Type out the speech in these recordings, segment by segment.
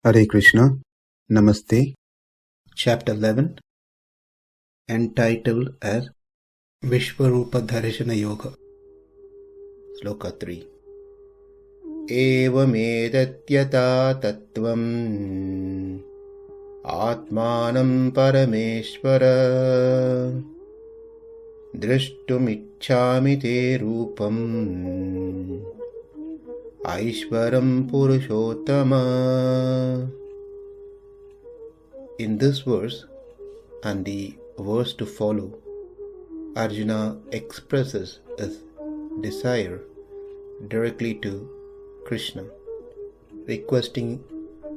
Hare Krishna, Namaste, Chapter 11, entitled as Vishwarupa Dharshana Yoga. Sloka 3. Evam tvam ātmānaṁ parameśvara draṣṭum icchāmi te rūpam aiśvaraṁ puruṣottama. In this verse and the verse to follow, Arjuna expresses his desire directly to Krishna, requesting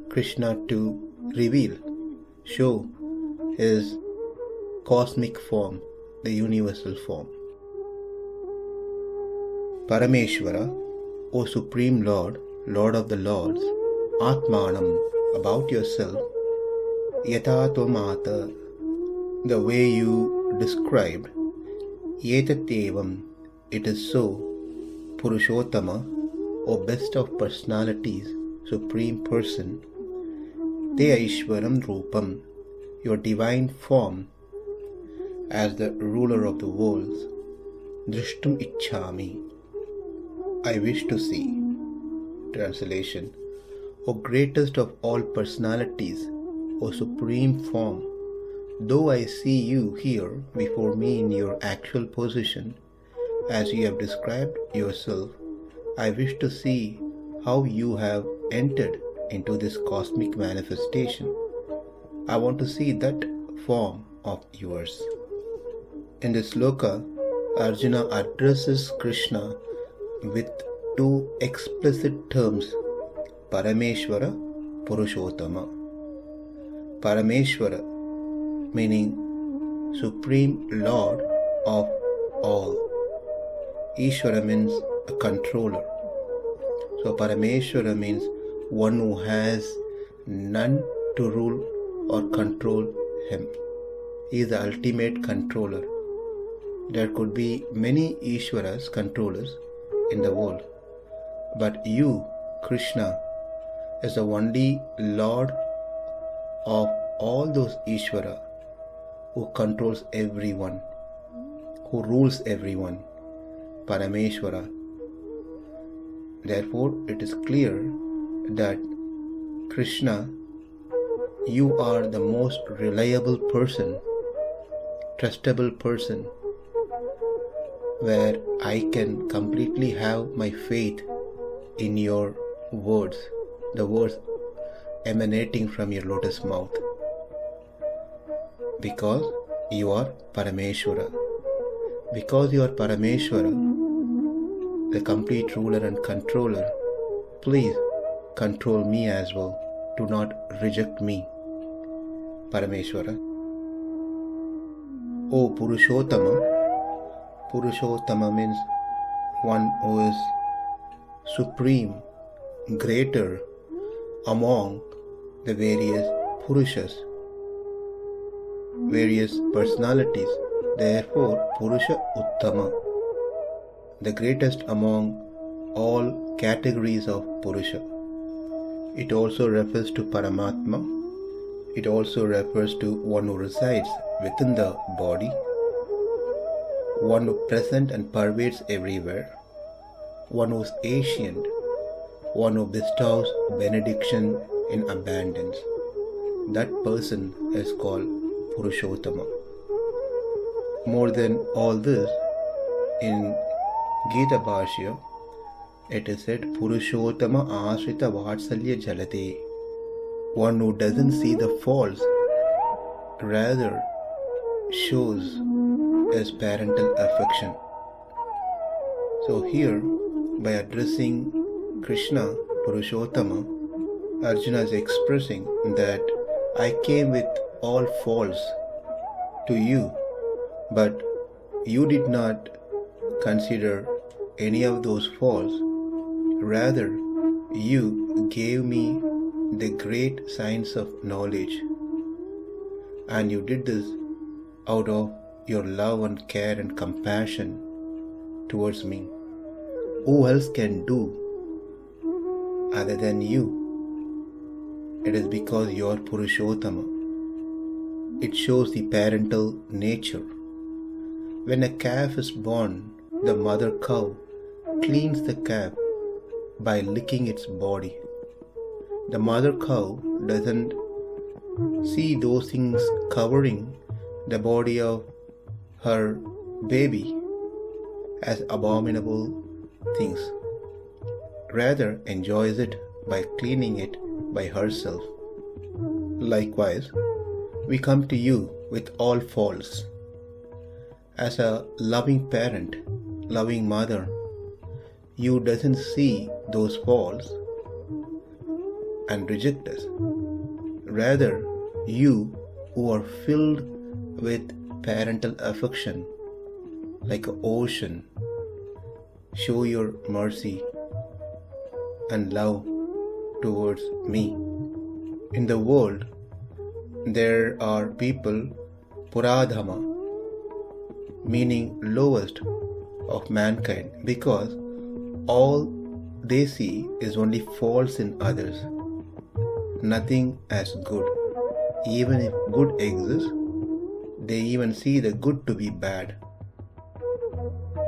Krishna to reveal, show his cosmic form, the universal form. Parameśvara, O Supreme Lord, Lord of the Lords, ātmānaṁ, about yourself, yathāttha, the way you described, evam, it is so, puruṣottama, O best of personalities, Supreme Person, te aishvaram rūpam, your divine form, as the ruler of the worlds, draṣṭum icchāmi, I wish to see. Translation: O greatest of all personalities, O supreme form, though I see you here before me in your actual position, as you have described yourself, I wish to see how you have entered into this cosmic manifestation. I want to see that form of yours. In this sloka, Arjuna addresses Krishna with two explicit terms, parameśvara, puruṣottama. Parameśvara meaning Supreme Lord of all. Ishvara means a controller. So Parameśvara means one who has none to rule or control him. He is the ultimate controller. There could be many Ishvaras, controllers, in the world, but you, Krishna, is the only Lord of all those Ishvara who controls everyone, who rules everyone, Parameśvara. Therefore, it is clear that Krishna, you are the most reliable person, trustable person, where I can completely have my faith in your words, the words emanating from your lotus mouth, because you are Parameśvara. Because you are Parameśvara, the complete ruler and controller, please control me as well. Do not reject me, Parameśvara. O puruṣottama, puruṣottama means one who is supreme, greater among the various puruṣas, various personalities. Therefore, puruṣottama, the greatest among all categories of purusha. It also refers to Paramatma. It also refers to one who resides within the body, one who present and pervades everywhere, one who is ancient, one who bestows benediction in abundance. That person is called puruṣottama. More than all this, in Gita Bhashya, it is said, puruṣottama āshrita vatsalya jalate, one who doesn't see the faults, rather shows his parental affection. So here, by addressing Krishna, puruṣottama, Arjuna is expressing that I came with all faults to you, but you did not consider any of those faults. Rather, you gave me the great science of knowledge, and you did this out of your love and care and compassion towards me. Who else can do other than you? It is because you are puruṣottama. It shows the parental nature. When a calf is born, the mother cow cleans the calf by licking its body. The mother cow doesn't see those things covering the body of her baby as abominable things. Rather enjoys it by cleaning it by herself. Likewise, we come to you with all faults. As a loving parent, loving mother, you doesn't see those faults and reject us. Rather, you who are filled with parental affection like an ocean, show your mercy and love towards me. In the world, there are people, puradhama, meaning lowest of mankind, because all they see is only faults in others, nothing as good. Even if good exists, they even see the good to be bad,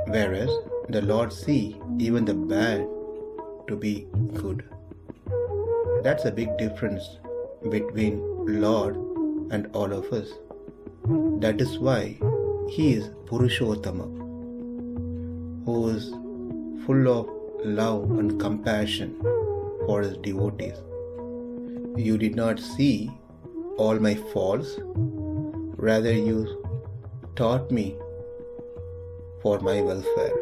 whereas the Lord see even the bad to be good. That's a big difference between Lord and all of us. That is why He is puruṣottama, who is full of love and compassion for His devotees. You did not see all my faults, rather you taught me for my welfare.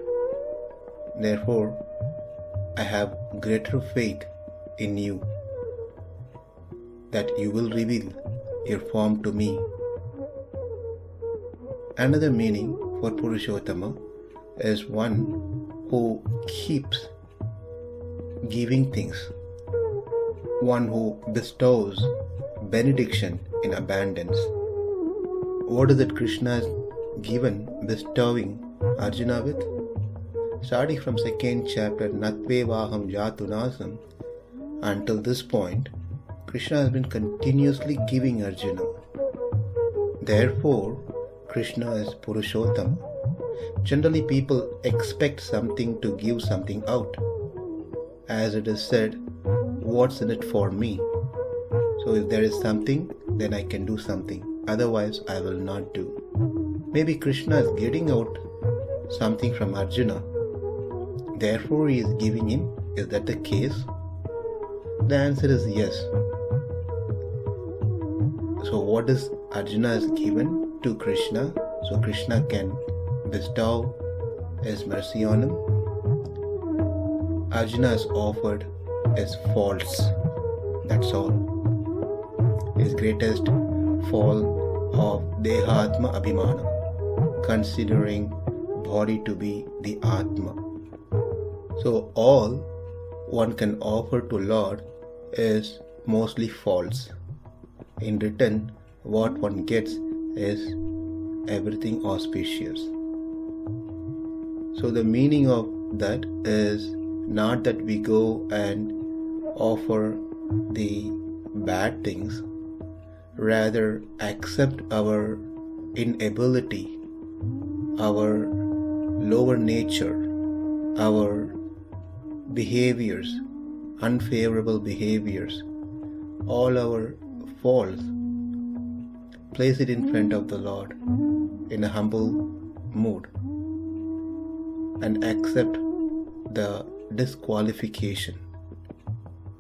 Therefore, I have greater faith in you that you will reveal your form to me. Another meaning for puruṣottama is one who keeps giving things, one who bestows benediction in abundance. What is it Krishna has given, bestowing Arjuna with? Starting from 2nd chapter, natvevaham yathāttha, until this point, Krishna has been continuously giving Arjuna. Therefore, Krishna is puruṣottama. Generally, people expect something to give something out. As it is said, what's in it for me? So if there is something, then I can do something. Otherwise, I will not do. Maybe Krishna is getting out something from Arjuna. Therefore, he is giving him. Is that the case? The answer is yes. So what is Arjuna has given to Krishna, so Krishna can bestow his mercy on him? Arjuna has offered his faults. That's all. His greatest fault of yathāttha ātmānaṁ, considering body to be the Atma. So all one can offer to Lord is mostly faults. In return, what one gets is everything auspicious. So the meaning of that is not that we go and offer the bad things, rather accept our inability, our lower nature, our behaviors, unfavorable behaviors, all our faults, place it in front of the Lord in a humble mood and accept the disqualification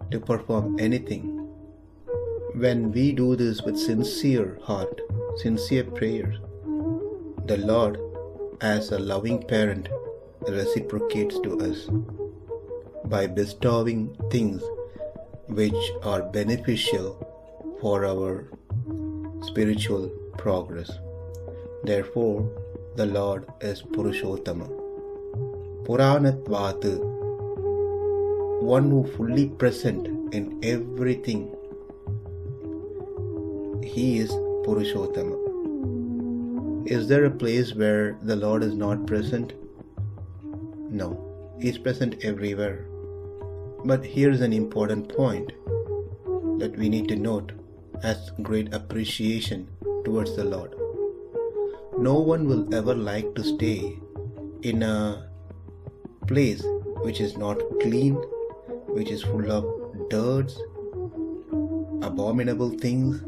to perform anything. When we do this with sincere heart, sincere prayers, the Lord, as a loving parent, reciprocates to us by bestowing things which are beneficial for our spiritual progress. Therefore, the Lord is puruṣottama. Puranatvat, one who fully present in everything. He is puruṣottama. Is there a place where the Lord is not present? No, He is present everywhere. But here is an important point. that we need to note as great appreciation towards the Lord. No one will ever like to stay in a place which is not clean, which is full of dirt, abominable things.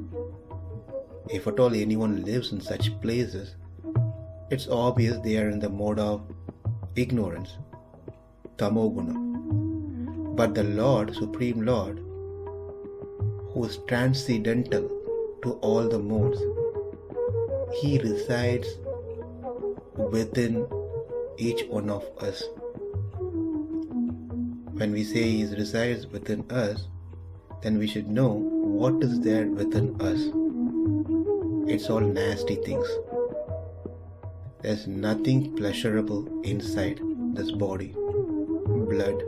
If at all anyone lives in such places, it's obvious they are in the mode of ignorance, tamoguna. But the Lord, Supreme Lord, who is transcendental to all the modes, He resides within each one of us. When we say He resides within us, then we should know what is there within us. It's all nasty things. There's nothing pleasurable inside this body. Blood,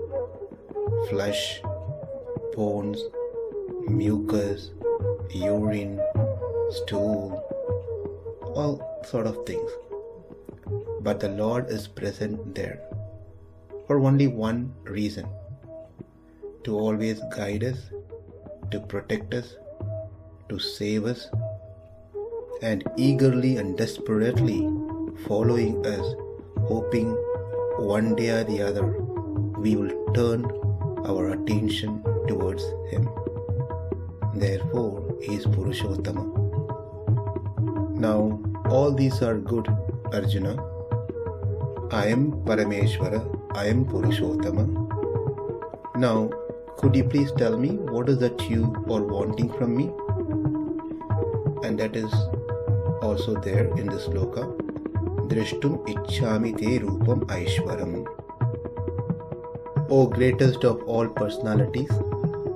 flesh, bones, mucus, urine, stool, all sort of things. But the Lord is present there for only one reason: to always guide us, to protect us, to save us, and eagerly and desperately following us, hoping one day or the other we will turn our attention towards Him. Therefore, He is Puruṣottama. Now, all these are good, Arjuna. I am parameśvara, I am Puruṣottama. Now, could you please tell me what is that you are wanting from me? And that is also there in the Sloka. draṣṭum icchāmi te rūpam aiśvaraṁ. O greatest of all personalities,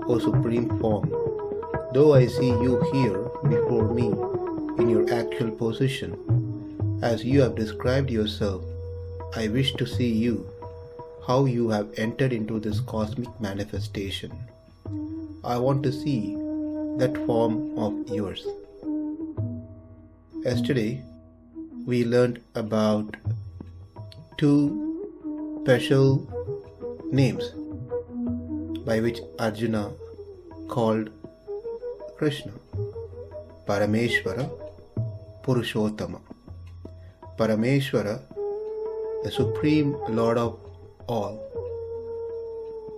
O supreme form, though I see you here before me in your actual position, as you have described yourself, I wish to see you, how you have entered into this cosmic manifestation. I want to see that form of yours. Yesterday, we learned about two special names by which Arjuna called Krishna: parameśvara, puruṣottama. Parameśvara, the Supreme Lord of all,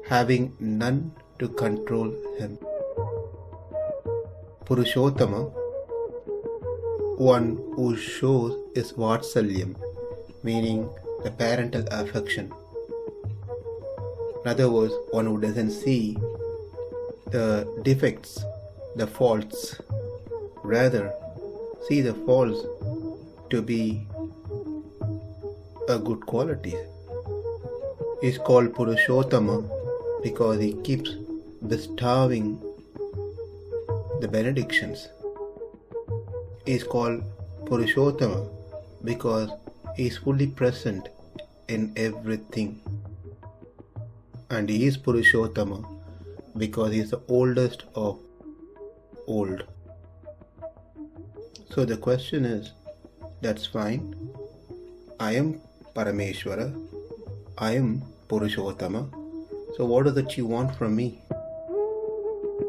having none to control Him. Puruṣottama, one who shows his vatsalyam, meaning the parental affection. In other words, one who doesn't see the defects, the faults, rather see the faults to be a good quality. He is called Puruṣottama because he keeps bestowing the benedictions. He is called Puruṣottama because he is fully present in everything. And he is Puruṣottama because he is the oldest of old. So the question is, that's fine. I am parameśvara, I am Puruṣottama. So what is it you want from me?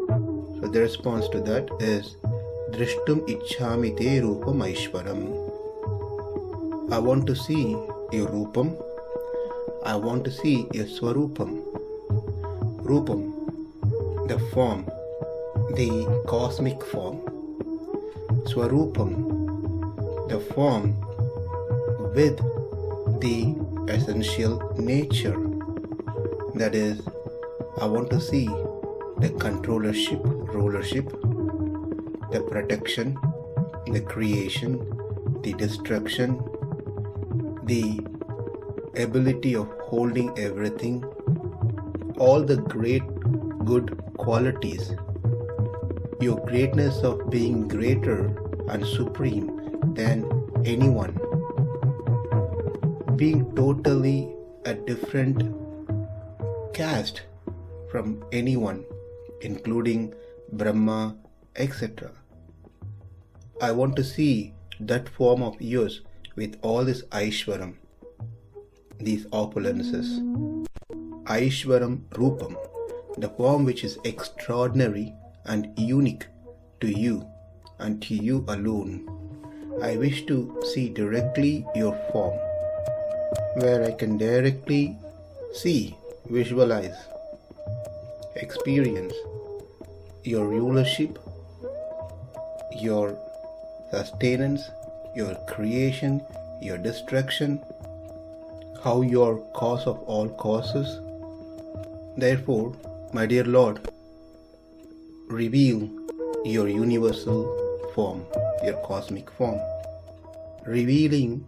So the response to that is, draṣṭum icchāmi te rūpam aiśvaraṁ. I want to see your rūpam. I want to see your swarūpam. Rūpam, the form, the cosmic form. Swarūpam, the form with the essential nature. That is, I want to see the controllership, rulership, the protection, the creation, the destruction, the ability of holding everything, all the great good qualities, your greatness of being greater and supreme than anyone, being totally a different caste from anyone, including Brahma, etc. I want to see that form of yours with all this aiśvaraṁ, these opulences. Aishvaram Rūpam, the form which is extraordinary and unique to you and to you alone. I wish to see directly your form, where I can directly see, visualize, experience your rulership, your sustenance, your creation, your destruction, how you are cause of all causes. Therefore, my dear Lord, reveal your universal form, your cosmic form, revealing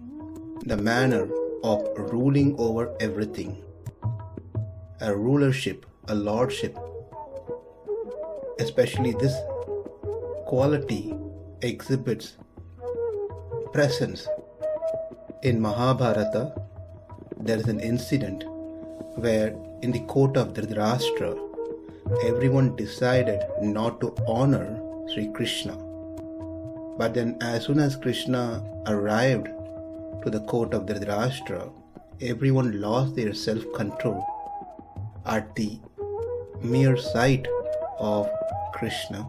the manner of ruling over everything, a rulership, a lordship. Especially this quality exhibits presence. In Mahabharata, there is an incident where in the court of draṣṭra, everyone decided not to honor Sri Krishna. But then as soon as Krishna arrived to the court of draṣṭra, everyone lost their self-control at the mere sight of Krishna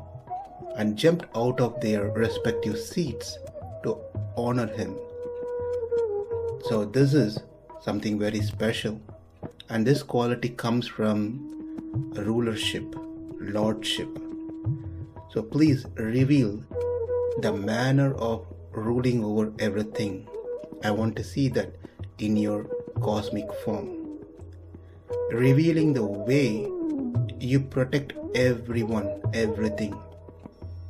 and jumped out of their respective seats to honor him. So this is something very special, and this quality comes from rulership, lordship. So please reveal the manner of ruling over everything. I want to see that in your cosmic form, revealing the way you protect everyone, everything.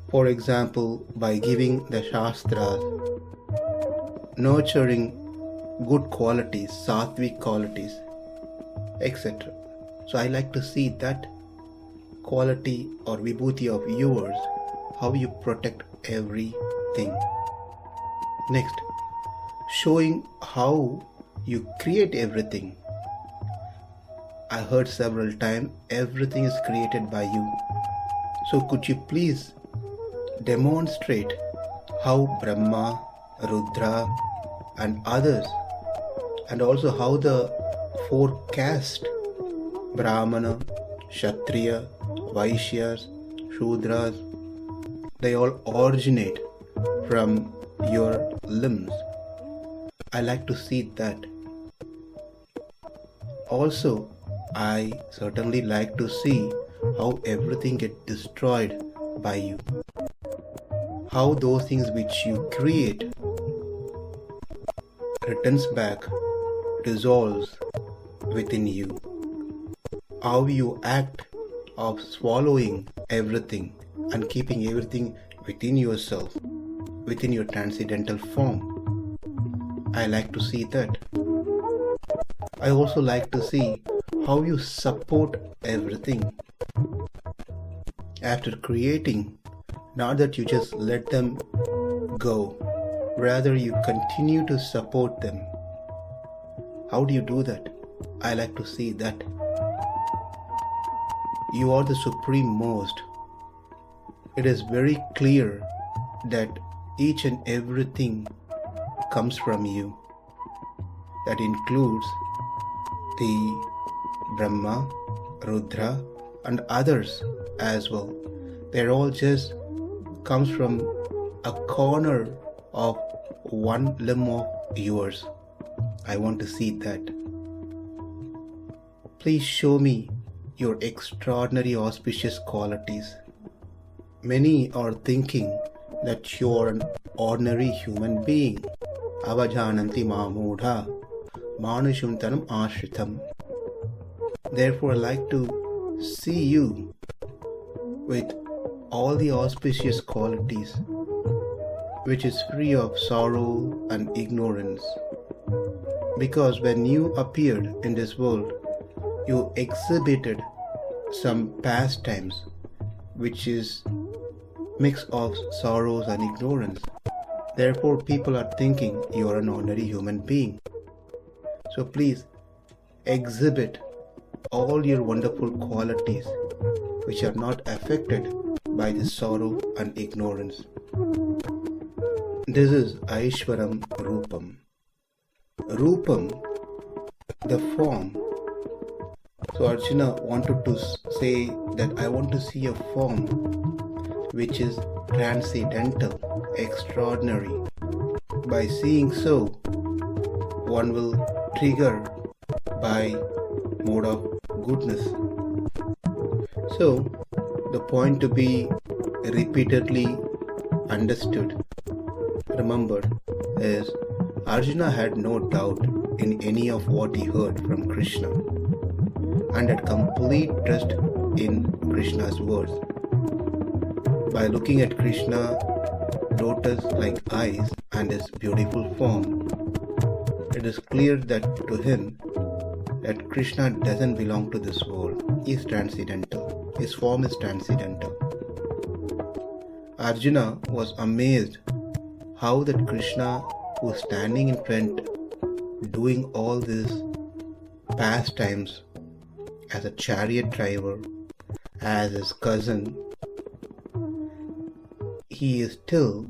For example, by giving the Shastras, nurturing good qualities, sattvic qualities, etc. So I like to see that quality or vibhuti of yours, how you protect everything. Next, showing how you create everything. I heard several times, everything is created by you. So could you please demonstrate how Brahma, Rudra and others, and also how the four castes, Brahmana, Kshatriya, Vaishyas, Shudras, they all originate from your limbs. I like to see that. Also, I certainly like to see how everything gets destroyed by you. How those things which you create returns back, dissolves within you. How you act of swallowing everything and keeping everything within yourself, within your transcendental form. I like to see that. I also like to see how you support everything. After creating, not that you just let them go, rather you continue to support them. How do you do that? I like to see that. You are the supreme most. It is very clear that each and everything comes from you. That includes the Brahma, Rudra and others as well. They're all just comes from a corner of one limb of yours. I want to see that. Please show me your extraordinary auspicious qualities. Many are thinking that you are an ordinary human being. Avajananti māmūಢā manusham tanam āśritam. Therefore, I like to see you with all the auspicious qualities, which is free of sorrow and ignorance. Because when you appeared in this world, you exhibited some pastimes, which is mix of sorrows and ignorance. Therefore, people are thinking you are an ordinary human being. So please exhibit all your wonderful qualities which are not affected by this sorrow and ignorance. This is aiśvaraṁ rūpam. Rūpam, the form, So Arjuna wanted to say that I want to see a form which is transcendental, extraordinary. By seeing so, one will trigger by mode of goodness. So, the point to be repeatedly understood, remembered, is Arjuna had no doubt in any of what he heard from Krishna and had complete trust in Krishna's words. By looking at Krishna lotus-like eyes and his beautiful form, it is clear that to him that Krishna doesn't belong to this world. He is transcendental. His form is transcendental. Arjuna was amazed how that Krishna, who was standing in front doing all these pastimes as a chariot driver, as his cousin, he is still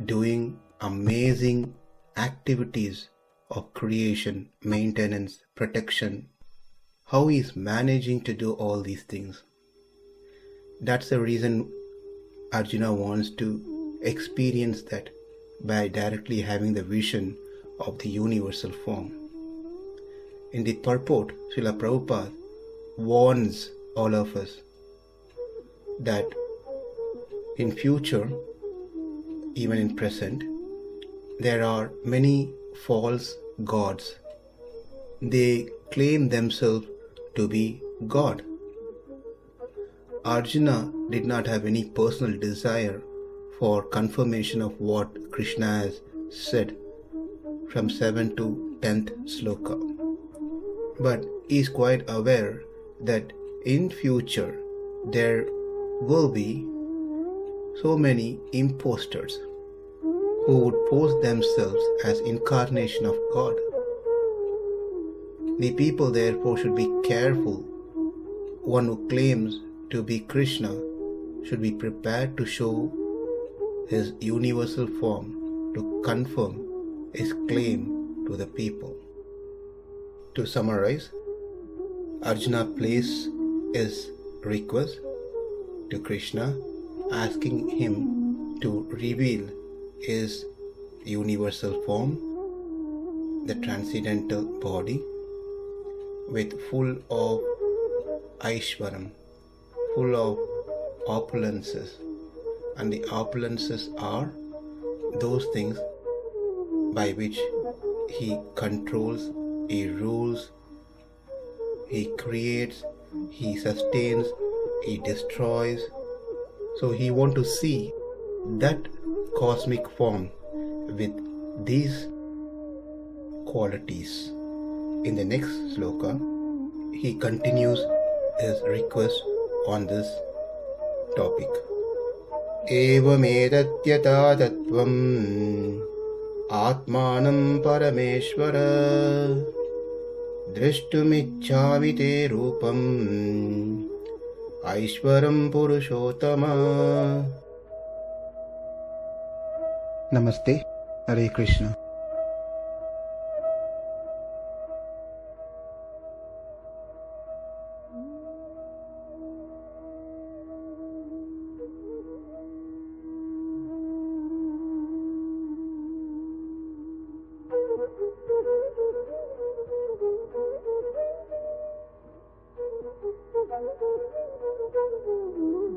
doing amazing activities of creation, maintenance, protection. How he is managing to do all these things. That's the reason Arjuna wants to experience that by directly having the vision of the universal form. In the purport, Srila Prabhupada warns all of us that in future, even in present, there are many false gods. They claim themselves to be God. Arjuna did not have any personal desire for confirmation of what Krishna has said from 7th to 10th Sloka. But he is quite aware that in future there will be so many impostors who would pose themselves as incarnation of God. The people therefore should be careful. One who claims to be Krishna should be prepared to show his universal form to confirm his claim to the people. To summarize, Arjuna placed his request to Krishna, asking him to reveal his universal form, the transcendental body, with full of aiśvaraṁ, full of opulences. And the opulences are those things by which he controls, he rules, he creates, he sustains, he destroys. So he wants to see that cosmic form with these qualities. In the next sloka, he continues his request on this topic. Evam etad tvam ātmānaṁ parameśvara draṣṭum icchāmi te rūpam aiśvaraṁ puruṣottama. Namaste. Hare Krishna. Thank you.